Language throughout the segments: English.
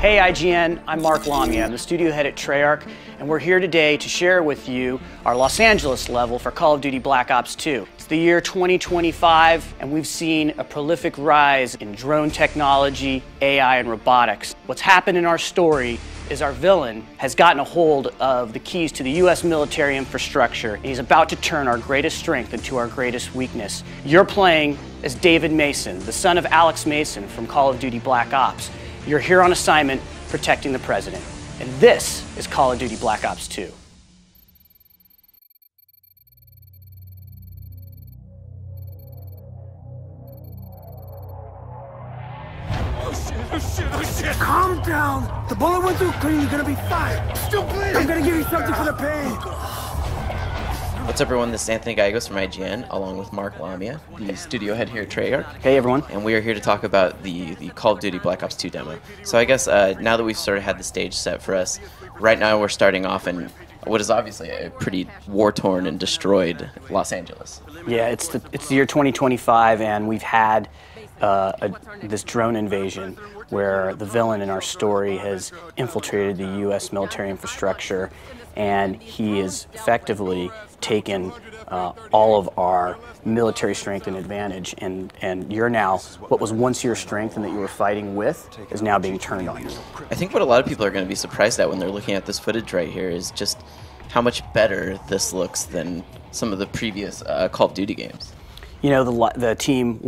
Hey IGN, I'm Mark Lamia. I'm the studio head at Treyarch, and we're here today to share with you our Los Angeles level for Call of Duty Black Ops 2. It's the year 2025, and we've seen a prolific rise in drone technology, AI, and robotics. What's happened in our story is our villain has gotten a hold of the keys to the US military infrastructure, and he's about to turn our greatest strength into our greatest weakness. You're playing as David Mason, the son of Alex Mason from Call of Duty Black Ops. You're here on assignment protecting the president. And this is Call of Duty Black Ops 2. Oh shit. Calm down. The bullet went through clean. You're gonna be fine. Still bleeding. I'm gonna give you something for the pain. What's up, everyone? This is Anthony Gallegos from IGN, along with Mark Lamia, the studio head here at Treyarch. Hey, everyone. And we are here to talk about the Call of Duty Black Ops 2 demo. So I guess now that we've sort of had the stage set for us, right now we're starting off in what is obviously a pretty war-torn and destroyed Los Angeles. Yeah, it's the year 2025, and we've had this drone invasion where the villain in our story has infiltrated the U.S. military infrastructure, and he is effectively taken all of our military strength and advantage, and you're now, what was once your strength and that you were fighting with, is now being turned on you. I think what a lot of people are going to be surprised at when they're looking at this footage right here is just how much better this looks than some of the previous Call of Duty games. You know, the team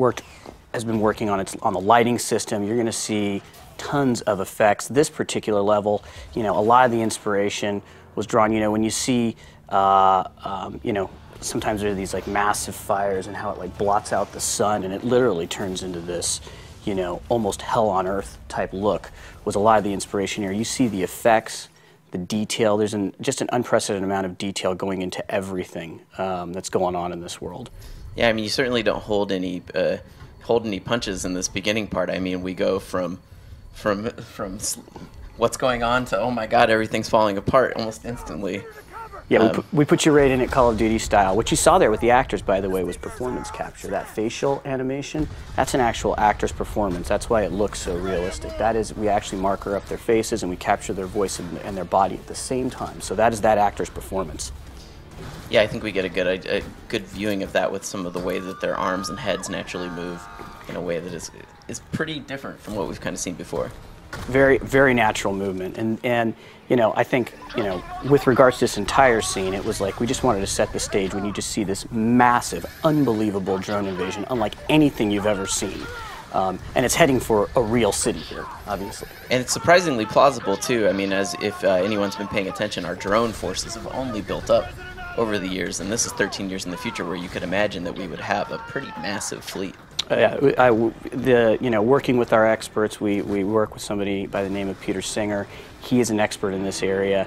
has been working on the lighting system. You're going to see tons of effects. This particular level, you know, a lot of the inspiration was drawn, you know, when you see, you know, sometimes there are these like massive fires and how it like blots out the sun and it literally turns into this, you know, almost hell on earth type look, was a lot of the inspiration here. You see the effects, the detail. There's just an unprecedented amount of detail going into everything that's going on in this world. Yeah, I mean, you certainly don't hold any punches in this beginning part. I mean, we go from what's going on to, oh my God, everything's falling apart almost instantly. Yeah, we put you right in at Call of Duty style. What you saw there with the actors, by the way, was performance capture. That facial animation, that's an actual actor's performance. That's why it looks so realistic. That is, we actually marker up their faces and we capture their voice and their body at the same time. So that is that actor's performance. Yeah, I think we get a good viewing of that with some of the way that their arms and heads naturally move in a way that is pretty different from what we've kind of seen before. Very, very natural movement, and you know, I think, you know, with regards to this entire scene, it was like we just wanted to set the stage when you just see this massive, unbelievable drone invasion, unlike anything you've ever seen, and it's heading for a real city here, obviously. And it's surprisingly plausible too. I mean, as if anyone's been paying attention, our drone forces have only built up over the years, and this is 13 years in the future, where you could imagine that we would have a pretty massive fleet. Yeah, you know, working with our experts, we work with somebody by the name of Peter Singer. He is an expert in this area.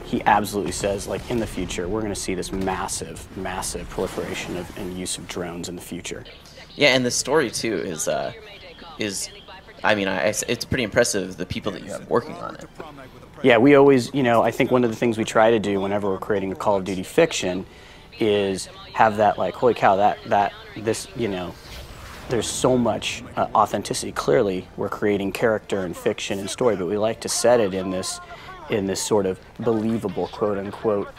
He absolutely says, like, in the future, we're going to see this massive, massive proliferation and use of drones in the future. Yeah, and the story too is I mean, it's pretty impressive, the people that you have working on it. Yeah, we always, you know, I think one of the things we try to do whenever we're creating a Call of Duty fiction is have that, like, holy cow, this, you know, there's so much authenticity. Clearly, we're creating character and fiction and story, but we like to set it in this sort of believable, quote-unquote,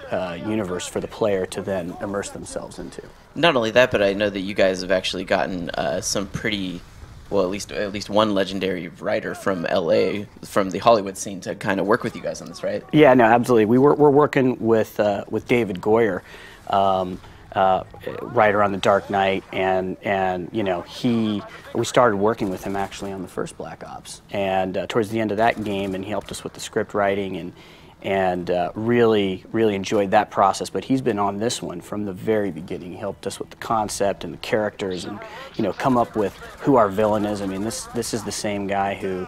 universe for the player to then immerse themselves into. Not only that, but I know that you guys have actually gotten some pretty, well, at least one legendary writer from LA, from the Hollywood scene, to kind of work with you guys on this, right? Yeah, no, absolutely. We're working with David Goyer, writer on The Dark Knight, and you know, we started working with him actually on the first Black Ops, and towards the end of that game, and he helped us with the script writing and really enjoyed that process. But he's been on this one from the very beginning. He helped us with the concept and the characters, and, you know, come up with who our villain is. I mean, this is the same guy who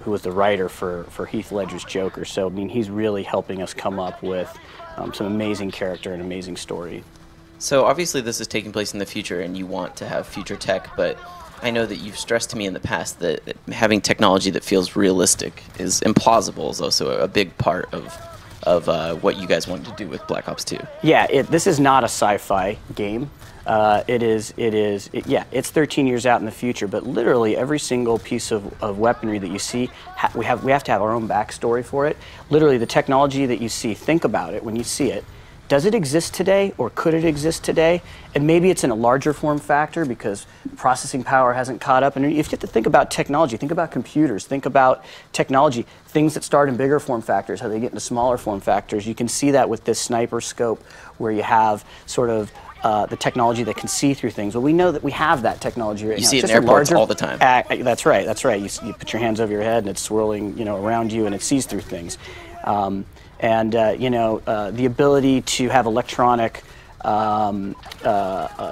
was the writer for Heath Ledger's Joker. So I mean, he's really helping us come up with some amazing character and amazing story. So obviously this is taking place in the future and you want to have future tech, but I know that you've stressed to me in the past that having technology that feels realistic is implausible is also a big part of what you guys wanted to do with Black Ops 2. Yeah, this is not a sci-fi game. It's 13 years out in the future, but literally every single piece of weaponry that you see, we have to have our own backstory for it. Literally, the technology that you see, think about it when you see it. Does it exist today, or could it exist today? And maybe it's in a larger form factor because processing power hasn't caught up. And if you have to think about technology, think about computers, think about technology, things that start in bigger form factors, how they get into smaller form factors. You can see that with this sniper scope where you have sort of the technology that can see through things. Well, we know that we have that technology right now. You see it in airports all the time. That's right. That's right. You put your hands over your head and it's swirling, around you, and it sees through things. The ability to have electronic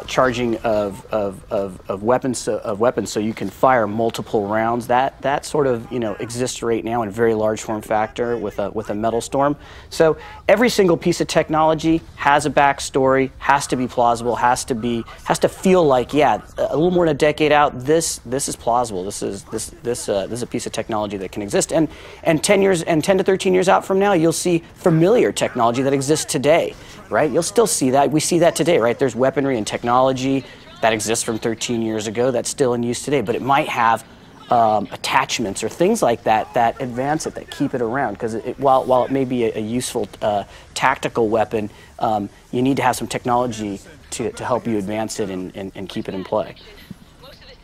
charging of weapons, so you can fire multiple rounds. That sort of exists right now in very large form factor with a metal storm. So every single piece of technology has a backstory, has to be plausible, has to feel like, yeah, a little more than a decade out, this is plausible. This is a piece of technology that can exist. And 10 to 13 years out from now, you'll see familiar technology that exists today. Right? You'll still see that. We see that today, right? There's weaponry and technology that exists from 13 years ago that's still in use today, but it might have attachments or things like that that advance it, that keep it around. Because while it may be a useful tactical weapon, you need to have some technology to help you advance it and keep it in play.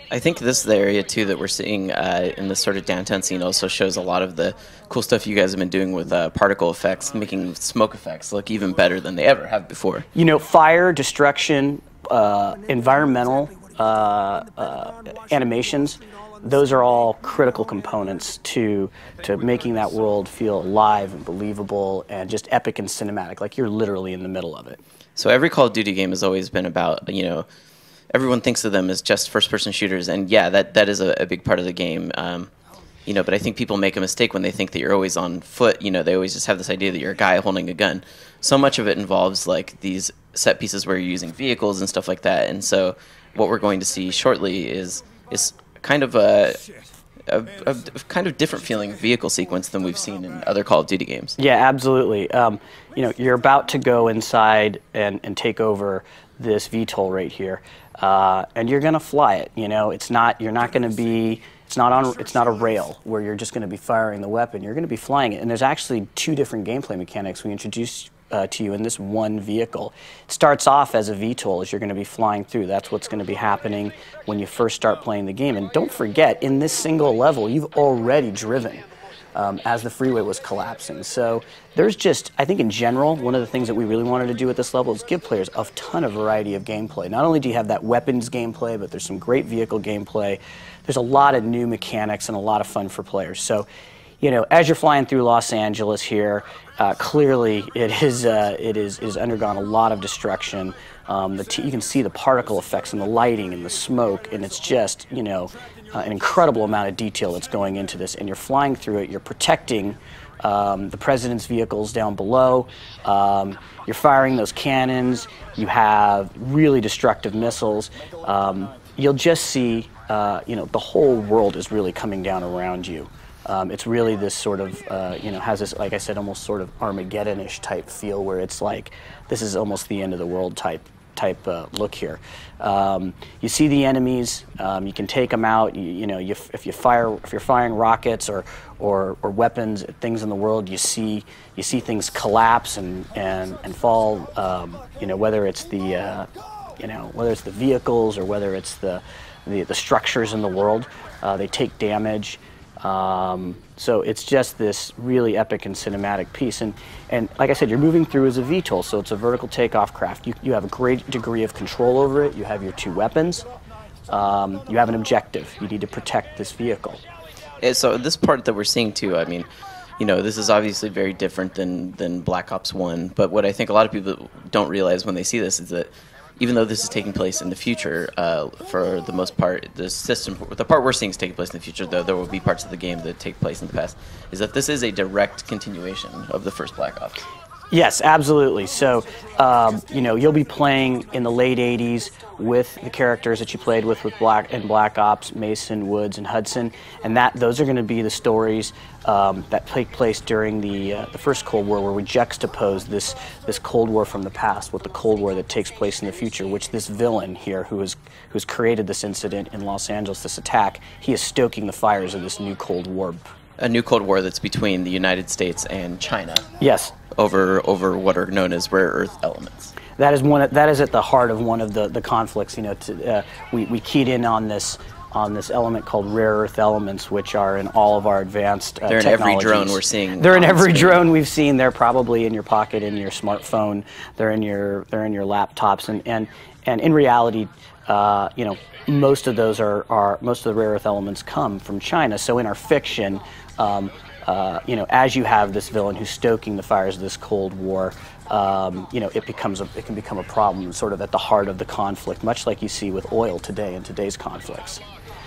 I think this is the area, too, that we're seeing in this sort of downtown scene also shows a lot of the cool stuff you guys have been doing with particle effects, making smoke effects look even better than they ever have before. Fire, destruction, environmental animations, those are all critical components to making that world feel alive and believable and just epic and cinematic, like you're literally in the middle of it. So every Call of Duty game has always been about, everyone thinks of them as just first-person shooters, and yeah, that is a big part of the game. But I think people make a mistake when they think that you're always on foot. They always just have this idea that you're a guy holding a gun. So much of it involves like these set pieces where you're using vehicles and stuff like that. And so what we're going to see shortly is kind of a kind of different feeling vehicle sequence than we've seen in other Call of Duty games. Yeah, absolutely. You're about to go inside and take over this VTOL right here, and you're going to fly it. It's not a rail where you're just going to be firing the weapon. You're going to be flying it, and there's actually two different gameplay mechanics we introduced to you in this one vehicle. It starts off as a VTOL as you're going to be flying through. That's what's going to be happening when you first start playing the game. And don't forget, in this single level, you've already driven as the freeway was collapsing. So there's just, I think in general, one of the things that we really wanted to do at this level is give players a ton of variety of gameplay. Not only do you have that weapons gameplay, but there's some great vehicle gameplay. There's a lot of new mechanics and a lot of fun for players. So, as you're flying through Los Angeles here, clearly it is undergone a lot of destruction. You can see the particle effects and the lighting and the smoke, and it's just, an incredible amount of detail that's going into this. And you're flying through it, you're protecting the president's vehicles down below, you're firing those cannons, you have really destructive missiles. You'll just see, the whole world is really coming down around you. It's really this sort of, has this, like I said, almost sort of Armageddon-ish type feel where it's like, this is almost the end of the world type look here. You see the enemies, you can take them out. If you're firing rockets or weapons at things in the world, you see things collapse and fall. Whether it's the vehicles or whether it's the structures in the world, they take damage. So it's just this really epic and cinematic piece. And like I said, you're moving through as a VTOL, so it's a vertical takeoff craft. You have a great degree of control over it. You have your two weapons. You have an objective. You need to protect this vehicle. So this part that we're seeing too, I mean, this is obviously very different than Black Ops 1, but what I think a lot of people don't realize when they see this is that even though this is taking place in the future, for the most part, the part we're seeing is taking place in the future, though there will be parts of the game that take place in the past, is that this is a direct continuation of the first Black Ops. Yes, absolutely. So, you know, you'll be playing in the late 80s with the characters that you played with Black Ops, Mason, Woods, and Hudson, and those are going to be the stories that take place during the first Cold War, where we juxtapose this Cold War from the past with the Cold War that takes place in the future, which this villain here, who's created this incident in Los Angeles, this attack, he is stoking the fires of this new Cold War. A new Cold War that's between the United States and China. Yes. Over what are known as rare earth elements. That is at the heart of one of the conflicts. You know, we keyed in on this element called rare earth elements, which are in all of our advanced They're in technologies. every drone we're seeing. They're in every drone we've seen. They're probably in your pocket, in your smartphone. They're in your laptops, and in reality, you know, most of those most of the rare earth elements come from China. So in our fiction, you know, as you have this villain who's stoking the fires of this Cold War, you know, it can become a problem sort of at the heart of the conflict, much like you see with oil today in today's conflicts.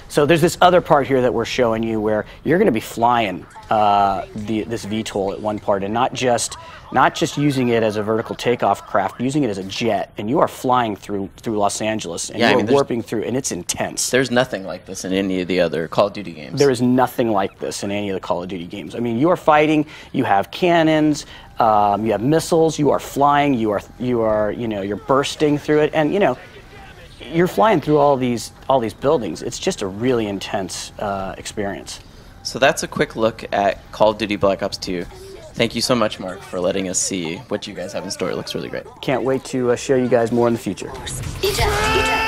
So there's this other part here that we're showing you where you're going to be flying this VTOL at one part, and not just using it as a vertical takeoff craft, but using it as a jet, and you are flying through Los Angeles, and you are warping through, and it's intense. There's nothing like this in any of the other Call of Duty games. There is nothing like this in any of the Call of Duty games. I mean, you are fighting, you have cannons, you have missiles, you are flying, you are you know, you're bursting through it, and you know, you're flying through all these buildings. It's just a really intense experience. So that's a quick look at Call of Duty Black Ops 2. Thank you so much, Mark, for letting us see what you guys have in store. It looks really great. Can't wait to show you guys more in the future. Eject.